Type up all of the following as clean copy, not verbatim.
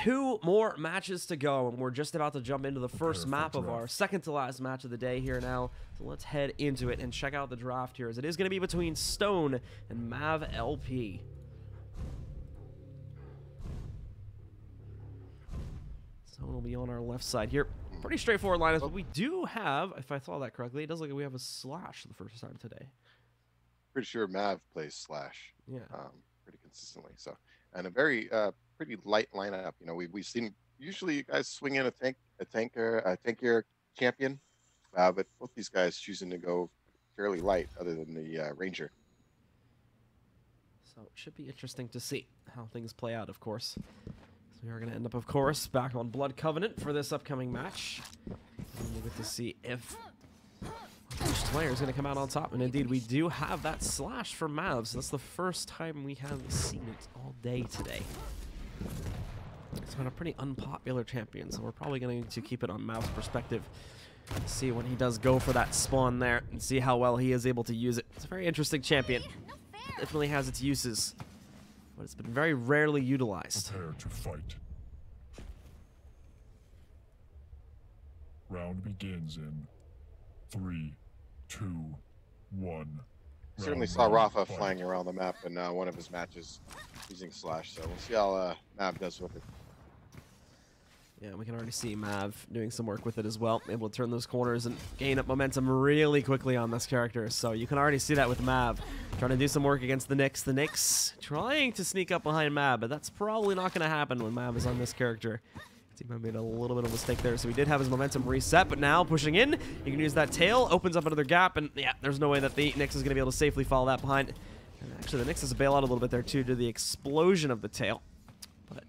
2 more matches to go, and we're just about to jump into the first map of our second to last match of the day here now. So let's head into it and check out the draft here, as it is going to be between Stone and mavLP. Stone will be on our left side here. Pretty straightforward lineup, but we do have, if I saw that correctly, it does look like we have a Slash for the first time today. Pretty sure Mav plays Slash. Yeah. Pretty consistently. So, and a very pretty light lineup. You know, we've seen usually you guys swing in a tankier champion, but both these guys choosing to go fairly light, other than the Ranger. So it should be interesting to see how things play out, of course. So we are going to end up, of course, back on Blood Covenant for this upcoming match. And we'll get to see if which player is going to come out on top. And indeed, we do have that Slash for Mav, so that's the first time we have seen it all day today. It's been a pretty unpopular champion, so we're probably going to keep it on Mav's perspective. See when he does go for that spawn there and see how well he is able to use it. It's a very interesting champion. It definitely has its uses, but it's been very rarely utilized. Prepare to fight. Round begins in 3, 2, 1. Certainly saw Rafa flying around the map in one of his matches using Slash, so we'll see how Mav does with it. Yeah, we can already see Mav doing some work with it as well, able to turn those corners and gain up momentum really quickly on this character. So you can already see that with Mav trying to do some work against the Nyx. The Nyx trying to sneak up behind Mav, but that's probably not going to happen when Mav is on this character. He might have made a little bit of a mistake there, so he did have his momentum reset, but now pushing in, you can use that tail, opens up another gap, and yeah, there's no way that the Nyx is going to be able to safely follow that behind. And actually, the Nyx has a bail out a little bit there too, due to the explosion of the tail. But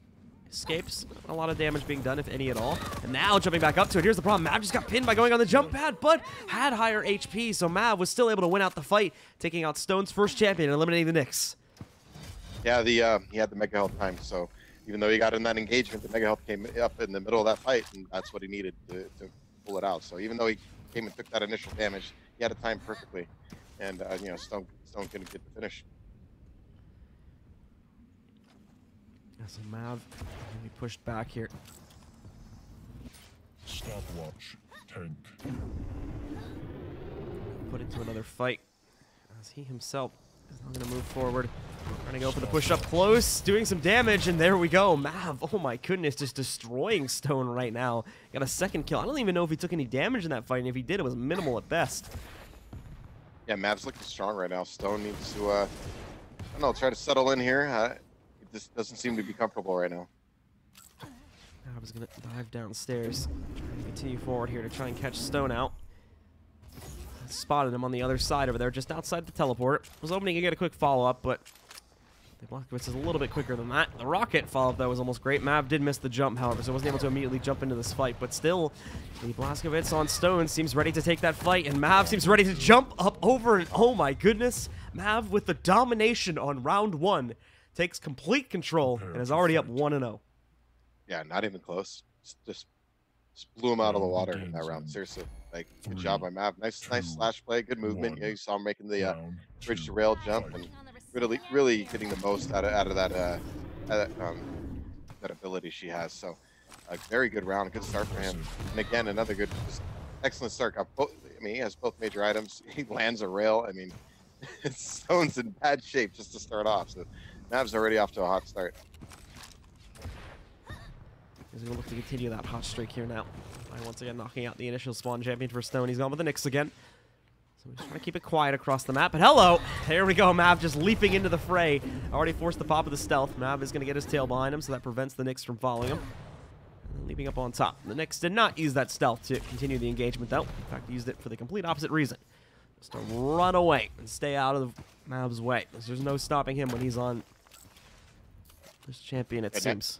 escapes, not a lot of damage being done, if any at all. And now jumping back up to it, here's the problem, Mav just got pinned by going on the jump pad, but had higher HP, so Mav was still able to win out the fight, taking out Stone's first champion and eliminating the Nyx. Yeah, he had the Mega Health time, so even though he got in that engagement, the Mega Health came up in the middle of that fight, and that's what he needed to pull it out. So even though he came and took that initial damage, he had it timed perfectly, and you know, Stone couldn't get the finish. Yeah, so Mav will be pushed back here. Stopwatch. Tank. Put into another fight, as he himself is not going to move forward. Trying to go for the push up close, doing some damage, and there we go. Mav, oh my goodness, just destroying Stone right now. Got a second kill. I don't even know if he took any damage in that fight, and if he did, it was minimal at best. Yeah, Mav's looking strong right now. Stone needs to, I don't know, try to settle in here. It just doesn't seem to be comfortable right now. Mav is going to dive downstairs, trying to continue forward here to try and catch Stone out. Spotted him on the other side over there, just outside the teleport. Was hoping to get a quick follow-up, but the Blazkowicz is a little bit quicker than that. The rocket follow-up, though, was almost great. Mav did miss the jump, however, so wasn't able to immediately jump into this fight. But still, the Blazkowicz on Stone seems ready to take that fight, and Mav seems ready to jump up over it. Oh my goodness. Mav, with the domination on round 1, takes complete control and is already up 1-0. Yeah, not even close. Just blew him out of the water in that round. Seriously. Like, good job by Mav. Nice Slash play, good movement. Yeah, you saw him making the bridge to rail jump and really getting the most out of that that ability she has. So, a very good round, good start for him. And again, another good, excellent start. I mean, he has both major items. He lands a rail. I mean, Stone's in bad shape just to start off. So, Mav's already off to a hot start. He's going to look to continue that hot streak here now. By once again knocking out the initial spawn champion for Stone. He's gone with the Nyx again. So he's trying to keep it quiet across the map. But hello! There we go. Mav just leaping into the fray. Already forced the pop of the stealth. Mav is going to get his tail behind him, so that prevents the Nyx from following him. And then leaping up on top. The Nyx did not use that stealth to continue the engagement, though. In fact, he used it for the complete opposite reason. Just to run away and stay out of Mav's way. There's no stopping him when he's on this champion, it seems.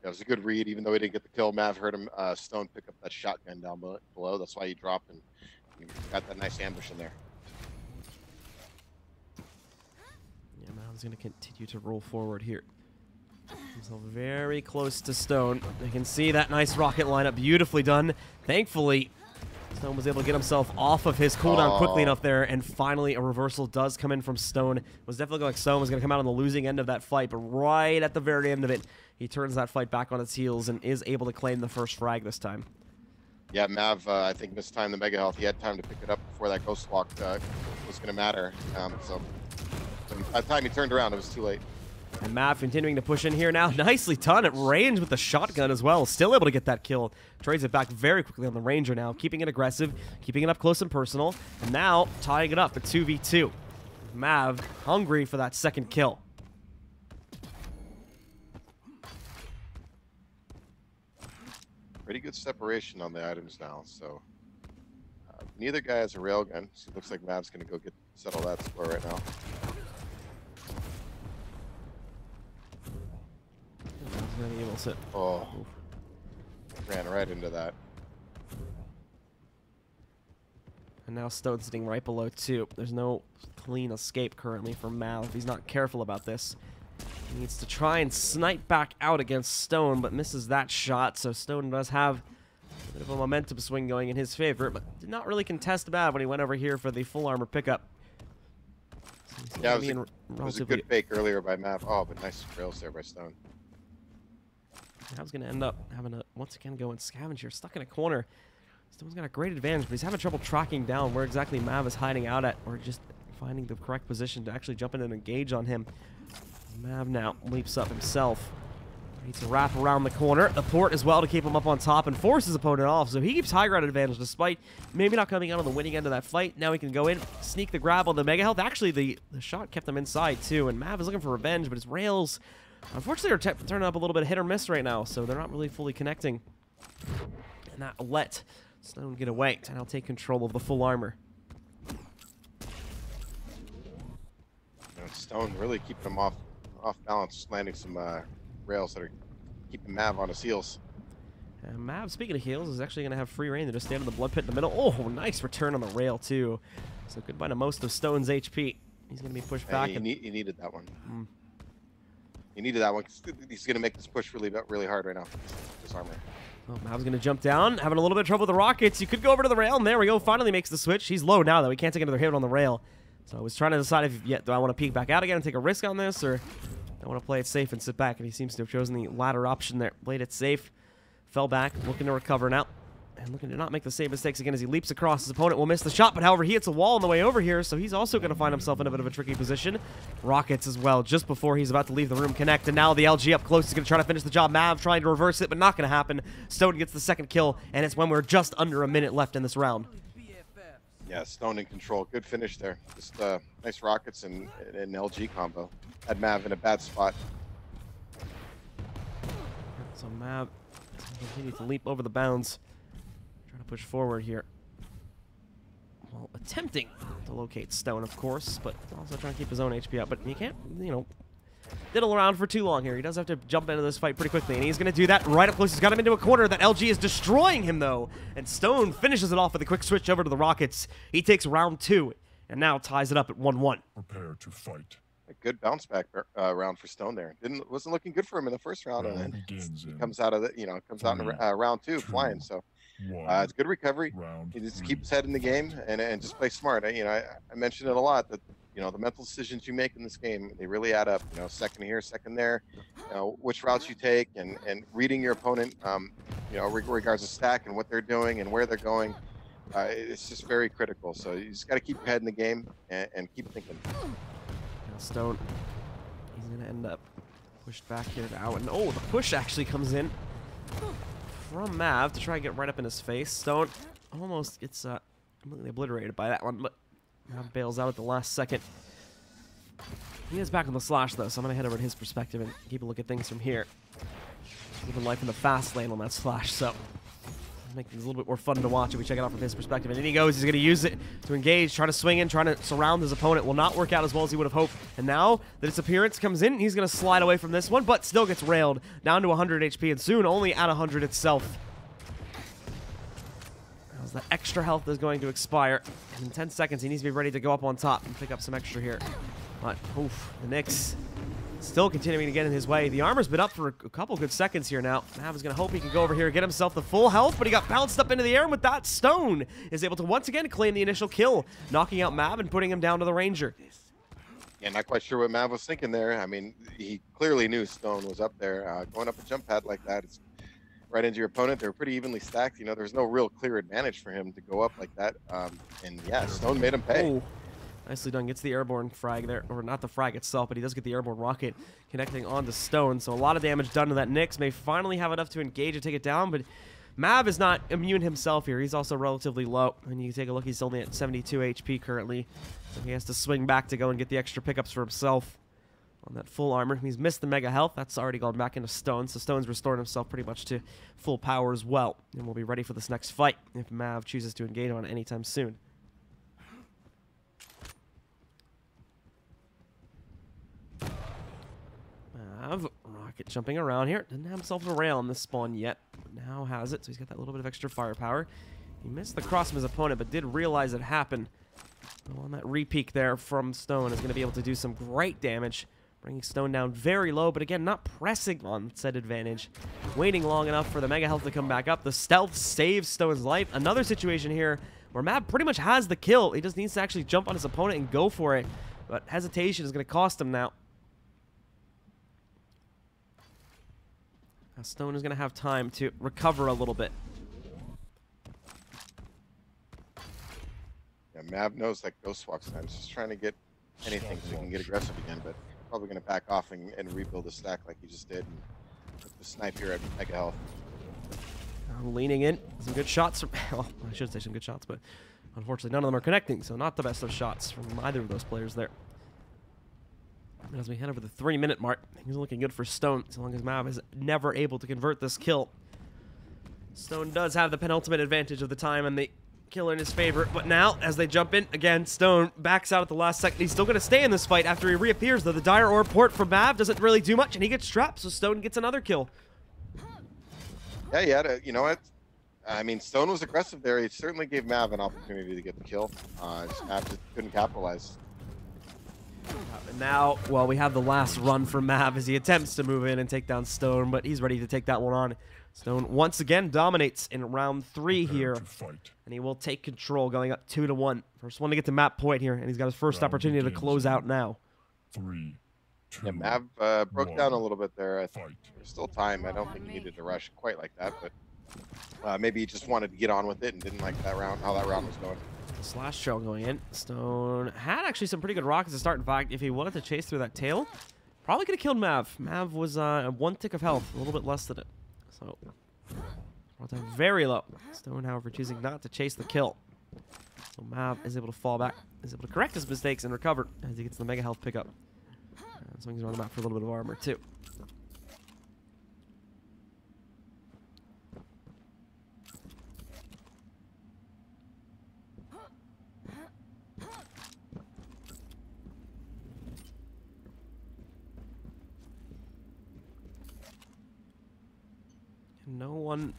That was a good read, even though he didn't get the kill. Mav heard him, Stone pick up that shotgun down below. That's why he dropped and he got that nice ambush in there. Yeah, Mav's going to continue to roll forward here. So very close to Stone. You can see that nice rocket lineup, beautifully done. Thankfully, Stone was able to get himself off of his cooldown quickly enough there, and finally a reversal does come in from Stone. It was definitely like Stone was going to come out on the losing end of that fight, but right at the very end of it, he turns that fight back on its heels and is able to claim the first frag this time. Yeah, Mav, I think this time the Mega Health, he had time to pick it up before that Ghost Walk was going to matter. So by the time he turned around, it was too late. And Mav continuing to push in here now. Nicely done at range with the shotgun as well. Still able to get that kill. Trades it back very quickly on the Ranger now. Keeping it aggressive, keeping it up close and personal. And now tying it up at 2v2. Mav hungry for that second kill. Pretty good separation on the items now, so neither guy has a railgun, so it looks like Mav's going to go settle that score right now. Oh, ran right into that. And now Stone's sitting right below 2. There's no clean escape currently for Mav if he's not careful about this. He needs to try and snipe back out against Stone, but misses that shot, so Stone does have a bit of a momentum swing going in his favor, but did not really contest Mav when he went over here for the full armor pickup. So yeah, it was a good fake earlier by Mav. Oh, but nice rails there by Stone. Mav's going to end up having to, once again, go and scavenge here. Stuck in a corner. Stone's got a great advantage, but he's having trouble tracking down where exactly Mav is hiding out at, or just finding the correct position to actually jump in and engage on him. Mav now leaps up himself. Needs to wrap around the corner. The port as well to keep him up on top and force his opponent off. So he keeps high ground advantage despite maybe not coming out on the winning end of that fight. Now he can go in, sneak the grab on the Mega Health. Actually, the shot kept him inside too. And Mav is looking for revenge, but his rails, unfortunately, are turning up a little bit of hit or miss right now. So they're not really fully connecting. And that let Stone get away. And I'll take control of the full armor. Stone really keeping him off balance, landing some rails that are keeping Mav on his heels. And Mav, speaking of heals, is actually going to have free reign to just stand in the blood pit in the middle. Oh, nice return on the rail, too. So goodbye to most of Stone's HP. He's going to be pushed back. He needed that one. He needed that one. He's going to make this push really hard right now. This armor. Well, Mav's going to jump down, having a little bit of trouble with the rockets. You could go over to the rail, and there we go. Finally makes the switch. He's low now, though. He can't take another hit on the rail. So I was trying to decide if, do I want to peek back out again and take a risk on this, or I want to play it safe and sit back, and he seems to have chosen the latter option there. Played it safe, fell back, looking to recover now, and looking to not make the same mistakes again as he leaps across. His opponent will miss the shot, but however, he hits a wall on the way over here, so he's also going to find himself in a bit of a tricky position. Rockets as well, just before he's about to leave the room connect, and now the LG up close is going to try to finish the job. Mav trying to reverse it, but not going to happen. Stone gets the second kill, and it's when we're just under a minute left in this round. Yeah, Stone in control. Good finish there. Just nice rockets and an LG combo. Had Mav in a bad spot. So Mav continues to leap over the bounds. Trying to push forward here. Well, attempting to locate Stone, of course, but also trying to keep his own HP up. But he can't, diddle around for too long here. He does have to jump into this fight pretty quickly, and he's going to do that right up close. He's got him into a corner. That LG is destroying him, though, and Stone finishes it off with a quick switch over to the Rockets. He takes round 2, and now ties it up at 1-1. Prepare to fight. A good bounce back round for Stone there. Wasn't looking good for him in the first round, and then he comes out of the, comes out in round 2 flying. So it's good recovery. He needs to keep his head in the game and just play smart. I mentioned it a lot that the mental decisions you make in this game, they really add up. Second here, second there. Which routes you take, and reading your opponent. Regards to stack and what they're doing and where they're going. It's just very critical. So you just got to keep your head in the game and keep thinking. Stone, he's going to end up pushed back here now. And oh, the push actually comes in from Mav to try and get right up in his face. Stone almost gets completely obliterated by that one, but Mav bails out at the last second. He is back on the slash, though, so I'm going to head over to his perspective and keep a look at things from here. Living life in the fast lane on that slash, so make things a little bit more fun to watch if we check it out from his perspective. And in he goes. He's going to use it to engage, trying to swing in, trying to surround his opponent. Will not work out as well as he would have hoped. And now the disappearance comes in. He's going to slide away from this one, but still gets railed down to 100 HP and soon only at 100 itself. As the extra health is going to expire. And in 10 seconds, he needs to be ready to go up on top and pick up some extra here. But, oof, the Knicks still continuing to get in his way. The armor's been up for a couple good seconds here now. Mav is going to hope he can go over here and get himself the full health, but he got bounced up into the air, and with that, Stone is able to once again claim the initial kill, knocking out Mav and putting him down to the Ranger. Yeah, not quite sure what Mav was thinking there. I mean, he clearly knew Stone was up there. Going up a jump pad like that, it's right into your opponent. They're pretty evenly stacked. You know, there's no real clear advantage for him to go up like that. And yeah, Stone made him pay. Oh, nicely done. Gets the airborne frag there, or not the frag itself, but he does get the airborne rocket connecting onto Stone. So a lot of damage done to that Nyx. May finally have enough to engage and take it down, but Mav is not immune himself here. He's also relatively low. And you take a look, he's only at 72 HP currently. So he has to swing back to go and get the extra pickups for himself on that full armor. He's missed the mega health. That's already gone back into Stone. So Stone's restored himself pretty much to full power as well. And we'll be ready for this next fight if Mav chooses to engage on it anytime soon. Mav, rocket jumping around here. Didn't have himself a rail on this spawn yet. But now has it, so he's got that little bit of extra firepower. He missed the cross from his opponent, but did realize it happened. So on that re-peek there from Stone is going to be able to do some great damage, bringing Stone down very low, but again, not pressing on said advantage. Waiting long enough for the mega health to come back up. The stealth saves Stone's life. Another situation here where Mav pretty much has the kill. He just needs to actually jump on his opponent and go for it, but hesitation is going to cost him now. Now Stone is going to have time to recover a little bit. Yeah, Mav knows that Ghost Walk's time. He's just trying to get anything so he can get aggressive again, but probably going to back off and rebuild the stack like he just did. And put the snipe here at mega health. Leaning in. Some good shots from... Well, I should say some good shots, but unfortunately none of them are connecting, so not the best of shots from either of those players there. And as we head over the 3-minute mark, things are looking good for Stone, so long as Mav is never able to convert this kill. Stone does have the penultimate advantage of the time and the killer in his favor, but now, as they jump in, again, Stone backs out at the last second. He's still going to stay in this fight after he reappears, though the Dire Orb port from Mav doesn't really do much, and he gets trapped, so Stone gets another kill. Yeah, he had a, you know what? I mean, Stone was aggressive there. He certainly gave Mav an opportunity to get the kill. Mav just couldn't capitalize. And now, well, we have the last run for Mav as he attempts to move in and take down Stone, but he's ready to take that one on. Stone once again dominates in round 3 here, and he will take control going up 2-1. First one to get to map point here, and he's got his first opportunity to close out now. 3, 2, Yeah, Mav broke down a little bit there. There's still time. I don't think he needed to rush quite like that, but maybe he just wanted to get on with it and didn't like that round, how that round was going. Slash trail going in. Stone had actually some pretty good rockets to start. In fact, if he wanted to chase through that tail, probably could have killed Mav. Mav was 1 tick of health, a little bit less than it. So, brought down very low. Stone, however, choosing not to chase the kill. So Mav is able to fall back, is able to correct his mistakes and recover as he gets the mega health pickup. And swings around the map for a little bit of armor, too. No one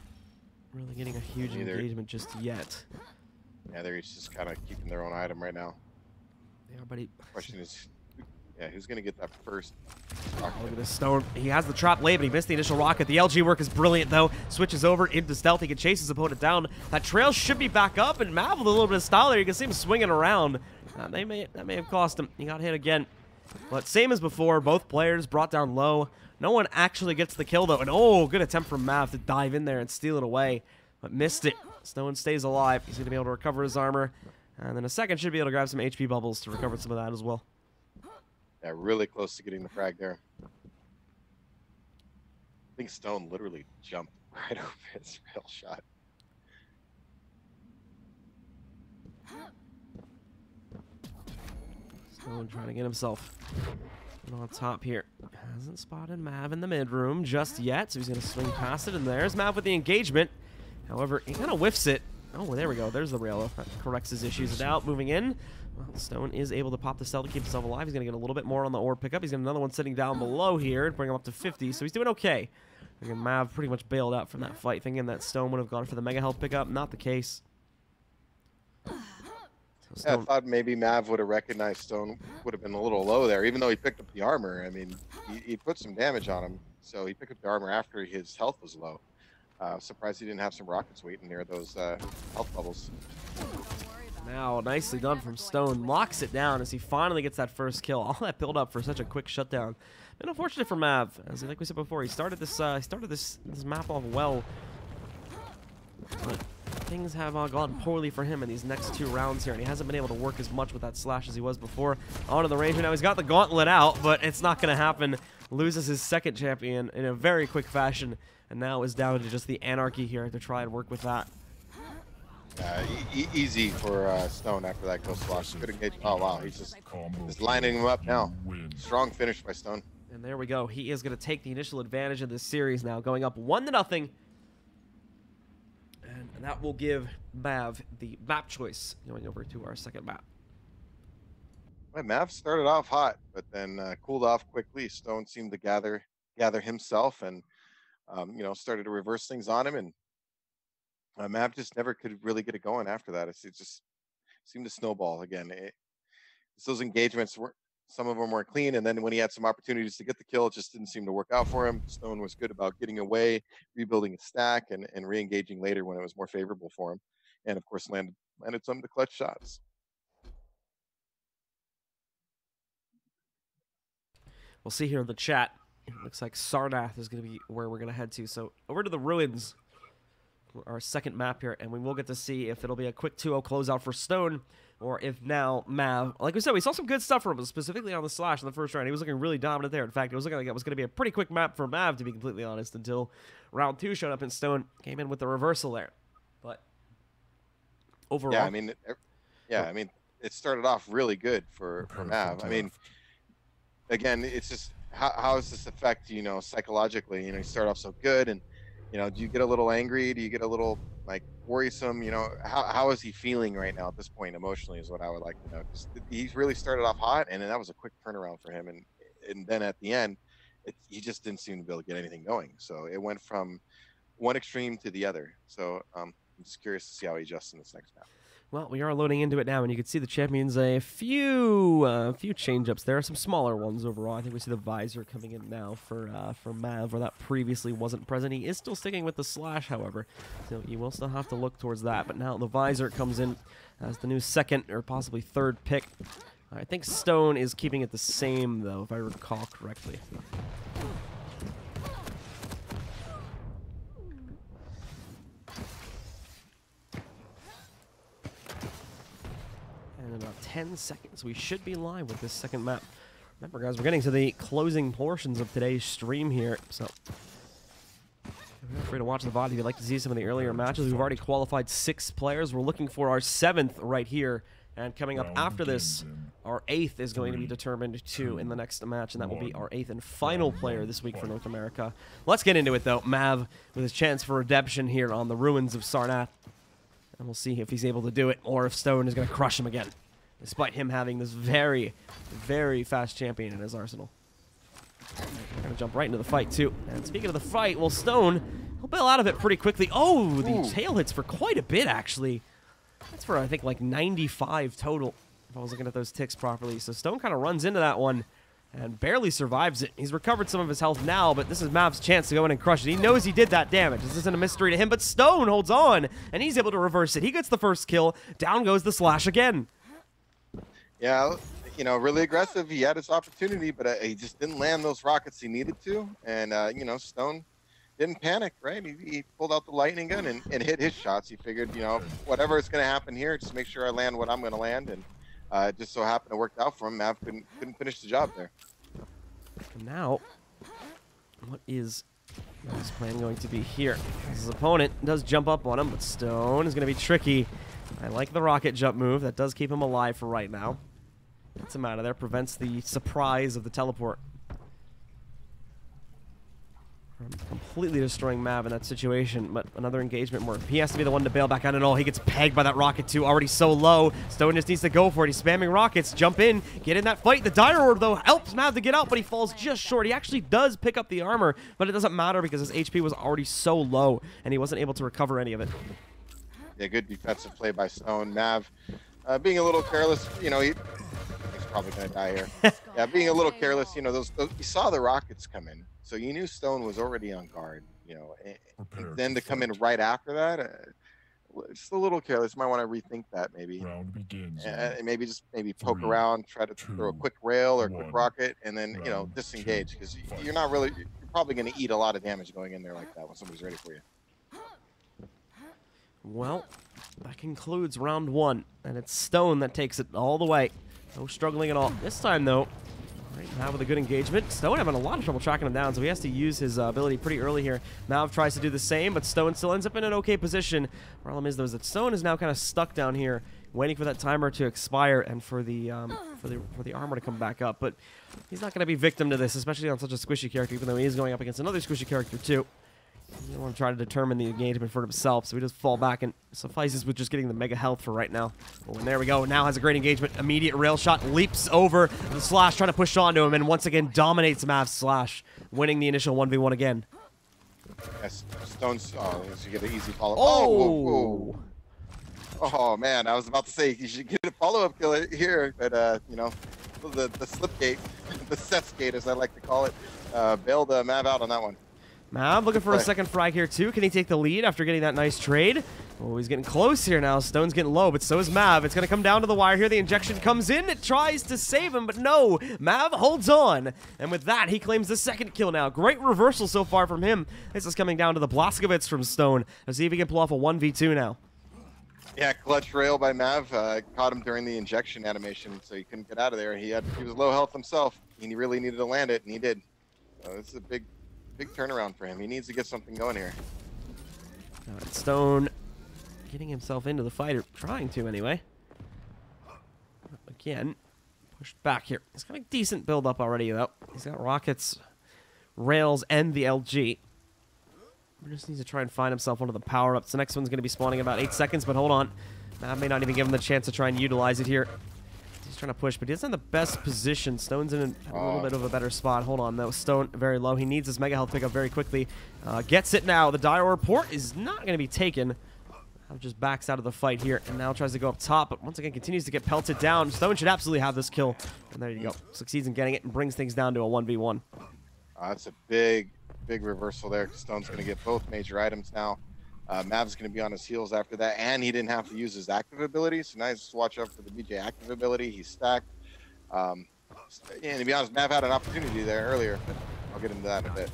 really getting a huge engagement just yet. Yeah, they're just kind of keeping their own item right now. They are, buddy. Question is, yeah, who's going to get that first rocket? Look at this Stone. He has the trap laid, but he missed the initial rocket. The LG work is brilliant, though. Switches over into stealth. He can chase his opponent down. That trail should be back up, and Mav with a little bit of style there. You can see him swinging around. That may have cost him. He got hit again. But same as before, both players brought down low. No one actually gets the kill, though. And oh, good attempt from Mav to dive in there and steal it away. But missed it. Stone stays alive. He's going to be able to recover his armor. And then a second should be able to grab some HP bubbles to recover some of that as well. Yeah, really close to getting the frag there. I think Stone literally jumped right over his rail shot. Stone trying to get himself on top here. Hasn't spotted Mav in the mid room just yet, so he's going to swing past it, and there's Mav with the engagement. However, he kind of whiffs it. Oh, there we go. There's the rail. That corrects his issues. Now, moving in. Well, Stone is able to pop the cell to keep himself alive. He's going to get a little bit more on the orb pickup. He's got another one sitting down below here to bring him up to 50, so he's doing okay. Again, Mav pretty much bailed out from that fight, thinking that Stone would have gone for the mega health pickup. Not the case. Yeah, I thought maybe Mav would have recognized Stone would have been a little low there, even though he picked up the armor. I mean, he put some damage on him, so he picked up the armor after his health was low. Surprised he didn't have some rockets waiting near those health bubbles. Now, nicely done from Stone. Locks it down as he finally gets that first kill. All that build up for such a quick shutdown. And unfortunate for Mav, as like we said before, he started this map off well. But things have gone poorly for him in these next 2 rounds here, and he hasn't been able to work as much with that slash as he was before. Onto the Ranger now. He's got the gauntlet out, but it's not going to happen. Loses his second champion in a very quick fashion, and now is down to just the Anarchy here to try and work with that. Easy for Stone after that kill slash. Good engage. Oh wow, he's just lining him up now. Strong finish by Stone. And there we go. He is going to take the initial advantage of this series now, going up 1-0. And that will give Mav the map choice going over to our second map. Well, Mav started off hot, but then cooled off quickly. Stone seemed to gather himself and you know, started to reverse things on him, and Mav just never could really get it going after that. It just seemed to snowball again. Those engagements were, some of them were clean, and then when he had some opportunities to get the kill, it just didn't seem to work out for him. Stone was good about getting away, rebuilding his stack, and re-engaging later when it was more favorable for him. And of course, landed some of the clutch shots. We'll see here in the chat. It looks like Sarnath is going to be where we're going to head to. So over to the Ruins, our second map here, and we will get to see if it'll be a quick 2-0 closeout for Stone, or if now Mav, like we said, we saw some good stuff from him, specifically on the slash in the first round. He was looking really dominant there. In fact, it was looking like it was going to be a pretty quick map for Mav, to be completely honest, until round 2 showed up and Stone came in with the reversal there. But overall, yeah, I mean, I mean, it started off really good for Mav. I mean, again, it's just how does this affect, you know, psychologically? You know, you start off so good, and you know, do you get a little angry? Do you get a little like worrisome? You know, how is he feeling right now at this point emotionally is what I would like to know. He's really started off hot, and then that was a quick turnaround for him, and then at the end, he just didn't seem to be able to get anything going. So it went from one extreme to the other. So I'm just curious to see how he adjusts in this next map. well, we are loading into it now, and you can see the champions a few change-ups. There are some smaller ones overall. I think we see the visor coming in now for Mav, where that previously wasn't present. He is still sticking with the slash, however, so you will still have to look towards that. But now the visor comes in as the new second or possibly third pick. I think Stone is keeping it the same, though, if I recall correctly. In about 10 seconds, we should be live with this second map. Remember, guys, we're getting to the closing portions of today's stream here, so feel free to watch the VOD if you'd like to see some of the earlier matches. We've already qualified 6 players. We're looking for our 7th right here, and coming up after this, our 8th is going to be determined too in the next match, and that will be our 8th and final player this week for North America. Let's get into it, though. Mav with his chance for redemption here on the Ruins of Sarnath. And we'll see if he's able to do it, or if Stone is going to crush him again, despite him having this very, very fast champion in his arsenal. We're going to jump right into the fight, too. And speaking of the fight, well, Stone, he'll bail out of it pretty quickly. Oh, the tail hits for quite a bit, actually. That's for, I think, like 95 total, if I was looking at those ticks properly. So Stone kind of runs into that one and barely survives it. He's recovered some of his health now, but this is Mav's chance to go in and crush it. He knows he did that damage. This isn't a mystery to him, but Stone holds on, and he's able to reverse it. He gets the first kill. Down goes the slash again. Yeah, you know, really aggressive. He had his opportunity, but he just didn't land those rockets he needed to. And, you know, Stone didn't panic, right? He pulled out the lightning gun and hit his shots. He figured, you know, whatever is going to happen here, just make sure I land what I'm going to land. And just so happened to work out for him. Mav couldn't finish the job there. And now, what is his plan going to be here? His opponent does jump up on him, but Stone is going to be tricky. I like the rocket jump move. That does keep him alive for right now. Gets him out of there. Prevents the surprise of the teleport. Completely destroying Mav in that situation, but another engagement more. He has to be the one to bail back out, and all. He gets pegged by that rocket too, already so low. Stone just needs to go for it. He's spamming rockets. Jump in, get in that fight. The Dire Orb, though, helps Mav to get out, but he falls just short. He actually does pick up the armor, but it doesn't matter because his HP was already so low, and he wasn't able to recover any of it. Yeah, good defensive play by Stone. Mav being a little careless, you know, he's probably going to die here. Yeah, being a little careless, you know, those you saw the rockets come in. So you knew Stone was already on guard, you know, and then to come in right after that just a little careless. Might want to rethink that maybe. Round begins. And maybe just poke 3, around, try to throw a 2, quick rail or a quick 1. rocket, and then Round disengage, 2, because fight. you're not really. You're probably going to eat a lot of damage going in there like that when somebody's ready for you. Well, that concludes round 1, and it's Stone that takes it all the way. No struggling at all. This time, though, right now with a good engagement. Stone having a lot of trouble tracking him down, so he has to use his ability pretty early here. Mav tries to do the same, but Stone still ends up in an okay position. Problem is, though, is that Stone is now kind of stuck down here, waiting for that timer to expire and for the armor to come back up. But he's not going to be victim to this, especially on such a squishy character, even though he is going up against another squishy character, too. He doesn't want to try to determine the engagement for himself, so he just fall back and suffices with just getting the mega health for right now. Oh, and there we go. Now has a great engagement. Immediate rail shot, leaps over the slash, trying to push onto him, and once again dominates Mav's slash, winning the initial 1v1 again. Yes, Stone's. Oh, you get an easy follow. Oh! Whoa, whoa. Oh man, I was about to say you should get a follow-up kill here, but the slip gate, the Seth's gate as I like to call it, bailed Mav out on that one. Mav looking for a second frag here, too. Can he take the lead after getting that nice trade? Oh, he's getting close here now. Stone's getting low, but so is Mav. It's going to come down to the wire here. The injection comes in. It tries to save him, but no. Mav holds on. And with that, he claims the second kill now. Great reversal so far from him. This is coming down to the Blazkowicz from Stone. Let's see if he can pull off a 1v2 now. Yeah, clutch rail by Mav. Caught him during the injection animation, so he couldn't get out of there. He was low health himself. He really needed to land it, and he did. So this is a big turnaround for him. He needs to get something going here. All right, Stone getting himself into the fight, or trying to anyway. Again, pushed back here. He's got a decent build up already, though. He's got rockets, rails, and the LG. He just needs to try and find himself one of the power-ups. The next one's going to be spawning in about 8 seconds, but hold on. Mav may not even give him the chance to try and utilize it here. He's trying to push, but he doesn't have the best position. Stone's in a little bit of a better spot. Hold on, though. Stone very low. He needs his mega health pickup very quickly. Gets it now. The dire report is not going to be taken. Just backs out of the fight here, and now tries to go up top, but once again continues to get pelted down. Stone should absolutely have this kill. And there you go. Succeeds in getting it and brings things down to a 1v1. That's a big reversal there. Stone's going to get both major items now. Mav's going to be on his heels after that, and he didn't have to use his active ability, so now just watch out for the BJ active ability. He's stacked. And to be honest, Mav had an opportunity there earlier, but I'll get into that in a bit.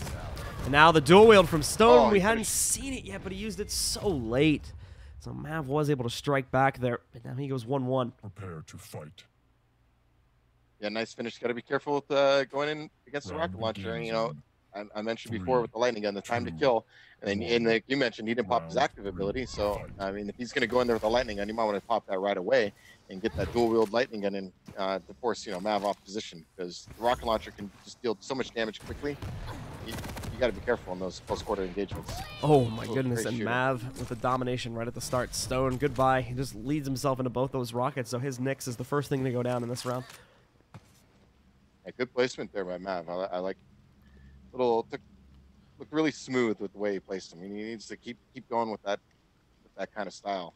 And now the dual wield from Stone. Oh, we hadn't seen it yet, but he used it so late. So Mav was able to strike back there, but now he goes 1-1. Prepare to fight. Yeah, nice finish. Got to be careful with going in against the rocket launcher. And, I mentioned before with the lightning gun, the time to kill. And then, like you mentioned, he didn't pop his active ability. So, I mean, if he's going to go in there with a lightning gun, you might want to pop that right away and get that dual-wield lightning gun in to force, Mav off position. Because the rocket launcher can just deal so much damage quickly. You got to be careful on those close-quarter engagements. Oh, my goodness. And Mav with the domination right at the start. Stone, goodbye. He just leads himself into both those rockets. So his Nyx is the first thing to go down in this round. Yeah, good placement there by Mav. I like looked really smooth with the way he placed him. I mean, he needs to keep going with that kind of style.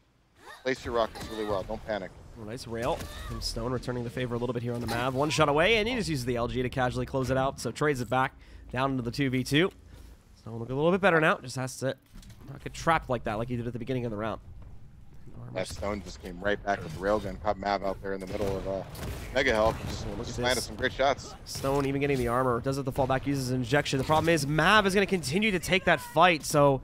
Place your rockets really well. Don't panic. Oh, nice rail from Stone, returning the favor a little bit here on the Mav. One shot away, and he just uses the LG to casually close it out. So trades it back down into the 2v2. Stone look a little bit better now. Just has to not get trapped like that, like he did at the beginning of the round. That Stone just came right back with the railgun, caught Mav out there in the middle of mega health. Just landed some great shots. Stone even getting the armor. Does have to fall back, uses injection. The problem is Mav is going to continue to take that fight, so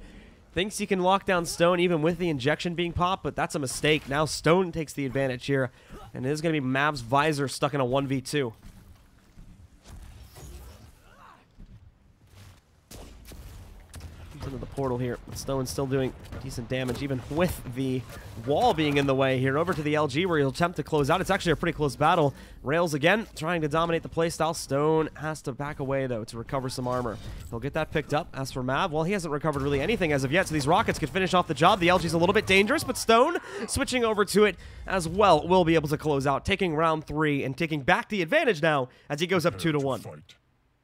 thinks he can lock down Stone even with the injection being popped, but that's a mistake. Now Stone takes the advantage here, and it is going to be Mav's visor stuck in a 1v2. Into the portal here. Stone's still doing decent damage, even with the wall being in the way here. Over to the LG, where he'll attempt to close out. It's actually a pretty close battle. Rails again, trying to dominate the playstyle. Stone has to back away, though, to recover some armor. He'll get that picked up. As for Mav, well, he hasn't recovered really anything as of yet, so these rockets could finish off the job. The LG's a little bit dangerous, but Stone, switching over to it as well, will be able to close out, taking round 3 and taking back the advantage now as he goes up 2-1.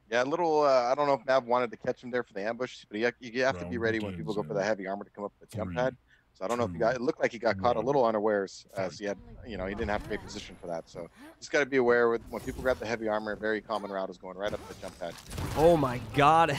Yeah, a little, I don't know if Mav wanted to catch him there for the ambush, but you have to be ready when people go for the heavy armor to come up with the jump pad. So I don't know if it looked like he got caught a little unawares, as he had, he didn't have great position for that. So just got to be aware when people grab the heavy armor, a very common route is going right up the jump pad. Oh my God.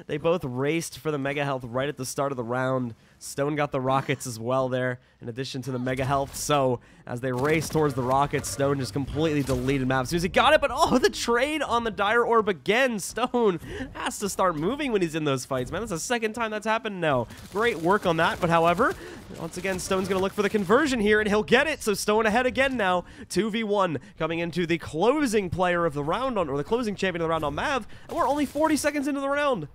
They both raced for the Mega Health right at the start of the round. Stone got the Rockets as well there, in addition to the Mega Health. So, as they raced towards the Rockets, Stone just completely deleted Mav as soon as he got it. But, oh, the trade on the Dire Orb again. Stone has to start moving when he's in those fights, man. That's the second time that's happened now. Great work on that. But, however, once again, Stone's going to look for the conversion here, and he'll get it. So, Stone ahead again now. 2v1 coming into the closing player of the round, or the closing champion of the round on Mav. And we're only 40 seconds into the round.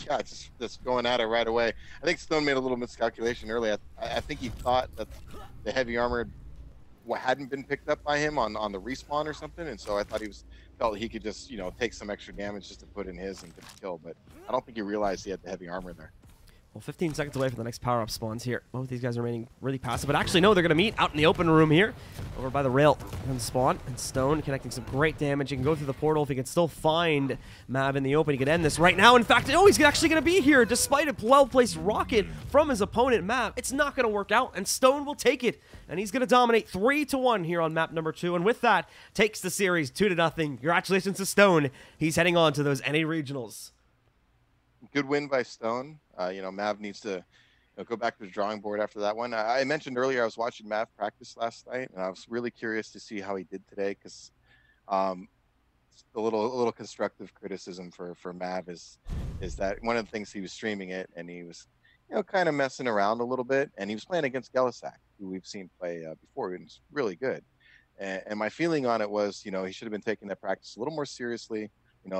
Yeah, just going at it right away. I think Stone made a little miscalculation early. I think he thought that the heavy armor hadn't been picked up by him on the respawn or something, and so I thought felt he could just take some extra damage just to put in his and get the kill. But I don't think he realized he had the heavy armor there. Well, 15 seconds away from the next power-up spawns here. Both these guys are remaining really passive, but actually, no, they're going to meet out in the open room here, over by the rail. And spawn, and Stone connecting some great damage. He can go through the portal. If he can still find Mav in the open, he could end this right now. In fact, oh, he's actually going to be here, despite a well-placed rocket from his opponent, Mav. It's not going to work out, and Stone will take it. And he's going to dominate 3-1 here on map number 2. And with that, takes the series 2-0. Congratulations to Stone. He's heading on to those NA Regionals. Good win by Stone. Mav needs to go back to the drawing board after that one. I mentioned earlier I was watching Mav practice last night, and I was really curious to see how he did today, because a little constructive criticism for Mav is that one of the things he was streaming it, and he was kind of messing around a little bit, and he was playing against Gelisak, who we've seen play before, and it's really good. And my feeling on it was, he should have been taking that practice a little more seriously.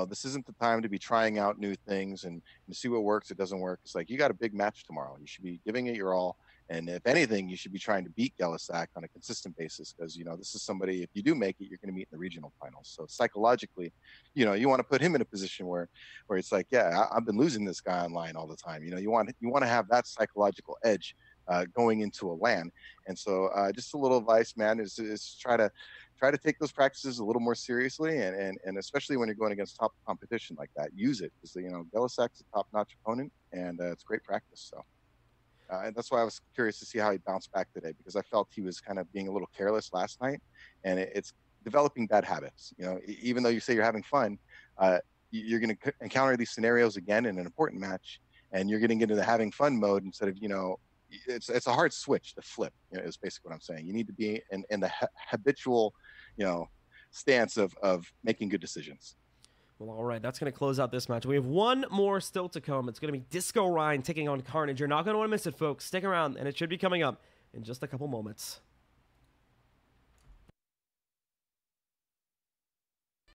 This isn't the time to be trying out new things and see what works, it doesn't work. It's like, you got a big match tomorrow. You should be giving it your all. And if anything, you should be trying to beat Gelisak on a consistent basis, because, this is somebody, if you do make it, you're going to meet in the regional finals. So psychologically, you want to put him in a position where it's like, yeah, I've been losing this guy online all the time. You want to have that psychological edge going into a LAN. And so just a little advice, man, is try to take those practices a little more seriously, and especially when you're going against top competition like that, use it, because Gelisak's a top-notch opponent, and it's great practice. So and that's why I was curious to see how he bounced back today, because I felt he was kind of being a little careless last night, and it's developing bad habits. Even though you say you're having fun, you're going to encounter these scenarios again in an important match, and you're getting into the having fun mode instead of it's a hard switch to flip, is basically what I'm saying. You need to be in the habitual, stance of making good decisions. Well, all right, that's going to close out this match. We have one more still to come. It's going to be Disco Ryan taking on Carnage. You're not going to want to miss it, folks. Stick around, and it should be coming up in just a couple moments.